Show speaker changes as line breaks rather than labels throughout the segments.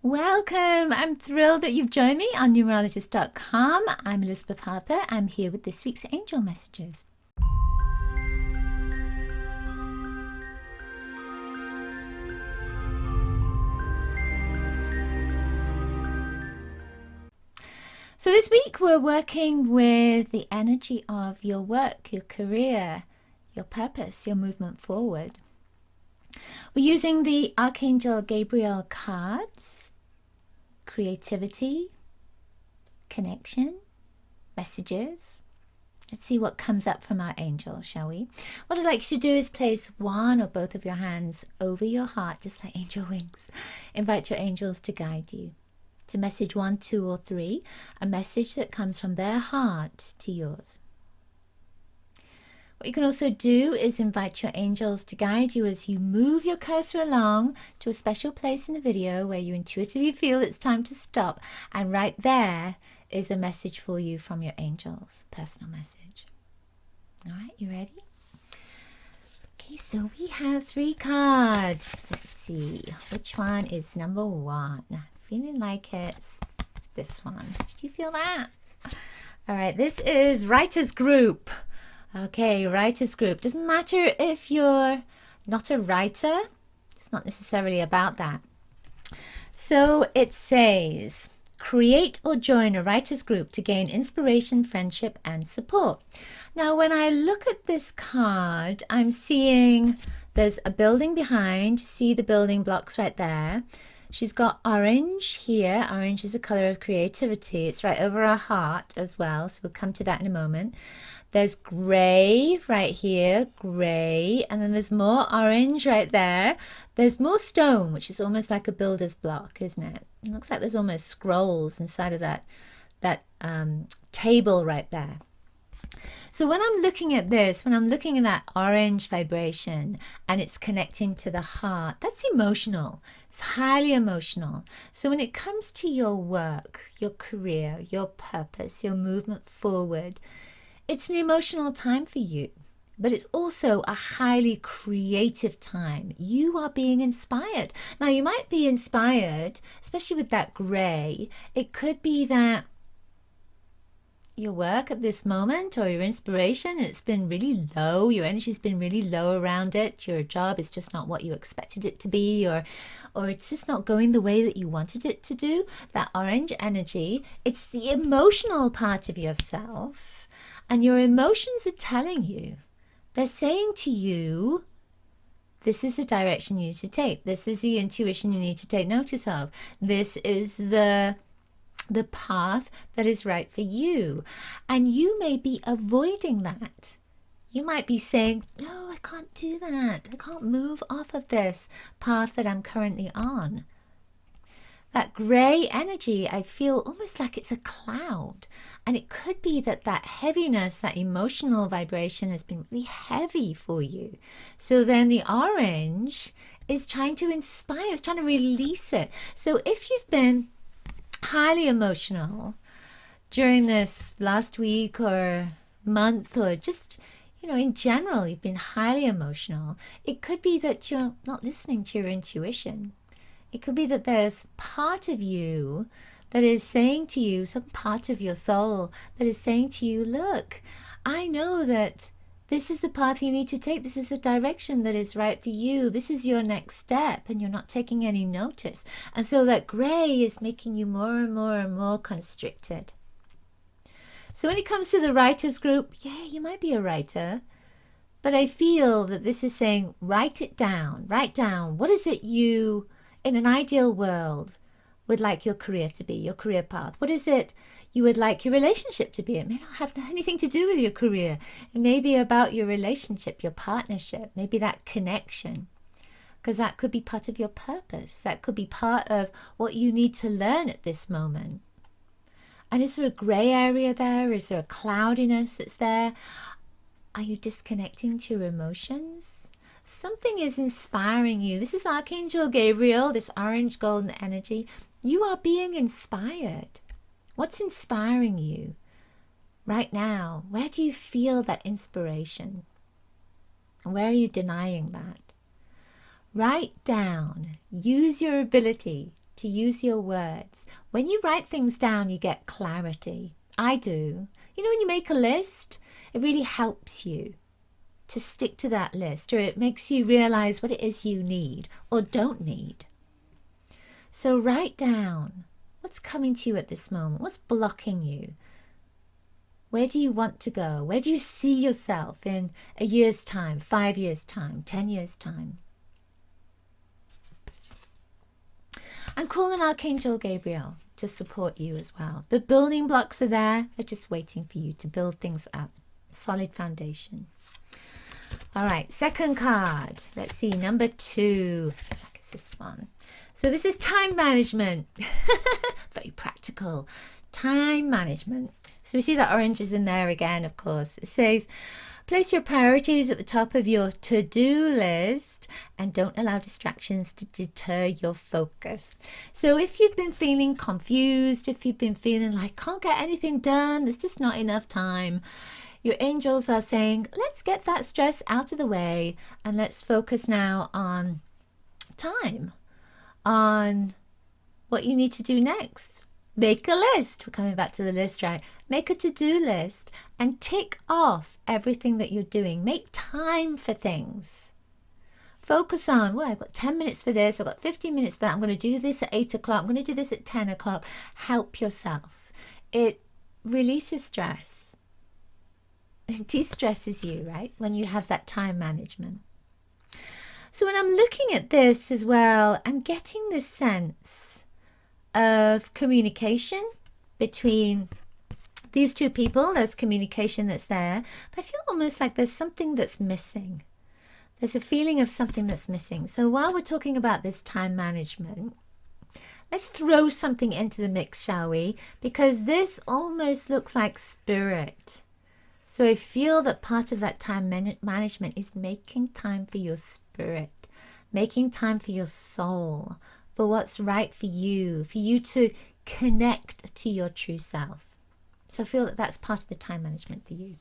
Welcome! I'm thrilled that you've joined me on numerologist.com. I'm Elizabeth Harper. I'm here with this week's angel messages. So this week we're working with the energy of your work, your career, your purpose, your movement forward. We're using the Archangel Gabriel cards, creativity, connection, messages. Let's see what comes up from our angel, shall we? What I'd like you to do is place one or both of your hands over your heart, just like angel wings. Invite your angels to guide you to message 1, 2, or 3, a message that comes from their heart to yours. What you can also do is invite your angels to guide you as you move your cursor along to a special place in the video where you intuitively feel it's time to stop. And right there is a message for you from your angels, personal message. All right, you ready? Okay, so we have 3 cards. Let's see, which one is number 1? Feeling like it's this one. Did you feel that? All right, this is writer's group. Okay, writer's group. Doesn't matter if you're not a writer. It's not necessarily about that. So it says, create or join a writer's group to gain inspiration, friendship, and support. Now, when I look at this card, I'm seeing there's a building behind. See the building blocks right there. She's got orange here. Orange is a color of creativity. It's right over her heart as well. So we'll come to that in a moment. There's gray right here, gray. And then there's more orange right there. There's more stone, which is almost like a builder's block, isn't it? It looks like there's almost scrolls inside of that table right there. So when I'm looking at this, when I'm looking at that orange vibration and it's connecting to the heart, that's emotional. It's highly emotional. So when it comes to your work, your career, your purpose, your movement forward, it's an emotional time for you, but it's also a highly creative time. You are being inspired. Now, you might be inspired, especially with that gray. It could be that your work at this moment or your inspiration, it's been really low, your energy's been really low around it, your job is just not what you expected it to be, or it's just not going the way that you wanted it to do. That orange energy, it's the emotional part of yourself, and your emotions are telling you, they're saying to you, this is the direction you need to take, this is the intuition you need to take notice of, this is the path that is right for you. And you may be avoiding that. You might be saying, no, I can't do that. I can't move off of this path that I'm currently on. That gray energy, I feel almost like it's a cloud. And it could be that heaviness, that emotional vibration has been really heavy for you. So then the orange is trying to inspire, it's trying to release it. So if you've been highly emotional during this last week or month, or just, in general, you've been highly emotional, it could be that you're not listening to your intuition. It could be that there's part of you that is saying to you, some part of your soul that is saying to you, look, I know that this is the path you need to take. This is the direction that is right for you. This is your next step, and you're not taking any notice. And so that gray is making you more and more and more constricted. So when it comes to the writer's group, yeah, you might be a writer, but I feel that this is saying, write it down. Write down, what is it you, in an ideal world, would like your career to be, your career path? What is it you would like your relationship to be? It may not have anything to do with your career. It may be about your relationship, your partnership, maybe that connection, because that could be part of your purpose. That could be part of what you need to learn at this moment. And is there a gray area there? Is there a cloudiness that's there? Are you disconnecting to your emotions? Something is inspiring you. This is Archangel Gabriel, this orange golden energy. You are being inspired. What's inspiring you right now? Where do you feel that inspiration? And where are you denying that? Write down. Use your ability to use your words. When you write things down, you get clarity. I do. You know, when you make a list, it really helps you to stick to that list, or it makes you realize what it is you need or don't need. So write down what's coming to you at this moment. What's blocking you? Where do you want to go? Where do you see yourself in a year's time, 5 years' time, 10 years' time? And call on Archangel Gabriel to support you as well. The building blocks are there. They're just waiting for you to build things up. Solid foundation. All right, second card. Let's see, number 2. I think it's this one. So this is time management. Very practical. Time management. So we see that orange is in there again, of course. It says, place your priorities at the top of your to-do list and don't allow distractions to deter your focus. So if you've been feeling confused, if you've been feeling like, can't get anything done, there's just not enough time, your angels are saying, let's get that stress out of the way and let's focus now on time, on what you need to do next. Make a list. We're coming back to the list, right? Make a to-do list and tick off everything that you're doing. Make time for things. Focus on, well, I've got 10 minutes for this. I've got 15 minutes for that. I'm going to do this at 8 o'clock. I'm going to do this at 10 o'clock. Help yourself. It releases stress. It de-stresses you, right? When you have that time management. So when I'm looking at this as well, I'm getting this sense of communication between these two people. There's communication that's there, but I feel almost like there's something that's missing. There's a feeling of something that's missing. So while we're talking about this time management, let's throw something into the mix, shall we? Because this almost looks like spirit. So I feel that part of that time management is making time for your spirit, making time for your soul, for what's right for you to connect to your true self. So I feel that that's part of the time management for you.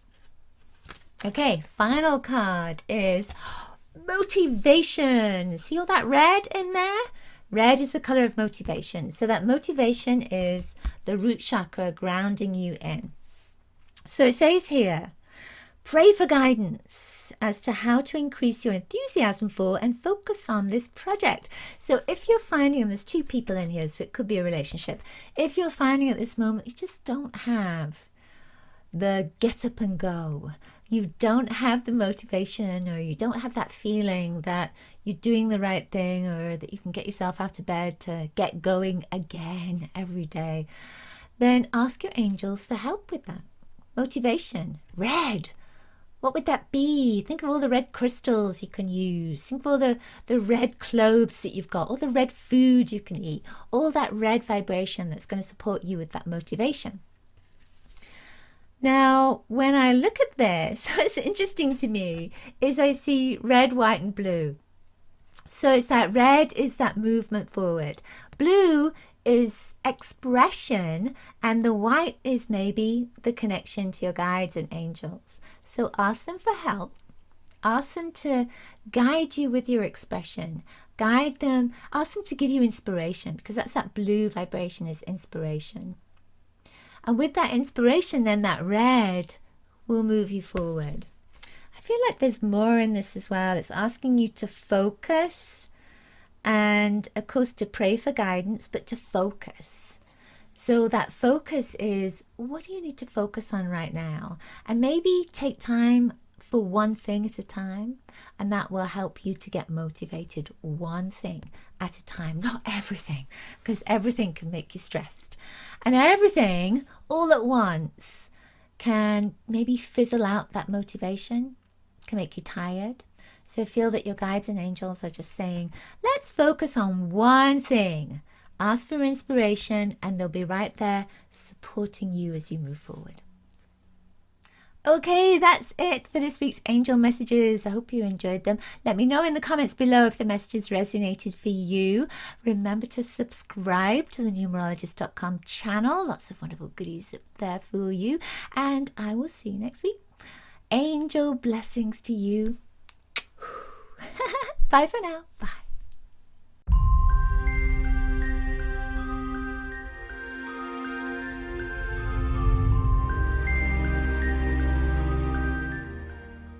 Okay, final card is motivation. See all that red in there? Red is the color of motivation. So that motivation is the root chakra grounding you in. So it says here, pray for guidance as to how to increase your enthusiasm for and focus on this project. So if you're finding, and there's two people in here, so it could be a relationship. If you're finding at this moment, you just don't have the get up and go. You don't have the motivation, or you don't have that feeling that you're doing the right thing, or that you can get yourself out of bed to get going again every day, then ask your angels for help with that. Motivation, red. What would that be? Think of all the red crystals you can use. Think of all the red clothes that you've got, all the red food you can eat, all that red vibration that's going to support you with that motivation. Now, when I look at this, what's interesting to me is I see red, white, and blue. So it's that red is that movement forward. Blue is expression, and the white is maybe the connection to your guides and angels. So ask them for help. Ask them to guide you with your expression. Guide them. Ask them to give you inspiration, because that's that blue vibration, is inspiration. And with that inspiration, then that red will move you forward. I feel like there's more in this as well. It's asking you to focus, and of course to pray for guidance, but to focus. So that focus is, what do you need to focus on right now? And maybe take time for one thing at a time, and that will help you to get motivated one thing at a time, not everything, because everything can make you stressed. And everything all at once can maybe fizzle out that motivation, can make you tired. So feel that your guides and angels are just saying, let's focus on one thing. Ask for inspiration, and they'll be right there supporting you as you move forward. Okay, that's it for this week's angel messages. I hope you enjoyed them. Let me know in the comments below if the messages resonated for you. Remember to subscribe to the numerologist.com channel. Lots of wonderful goodies up there for you. And I will see you next week. Angel blessings to you. Bye for now. Bye.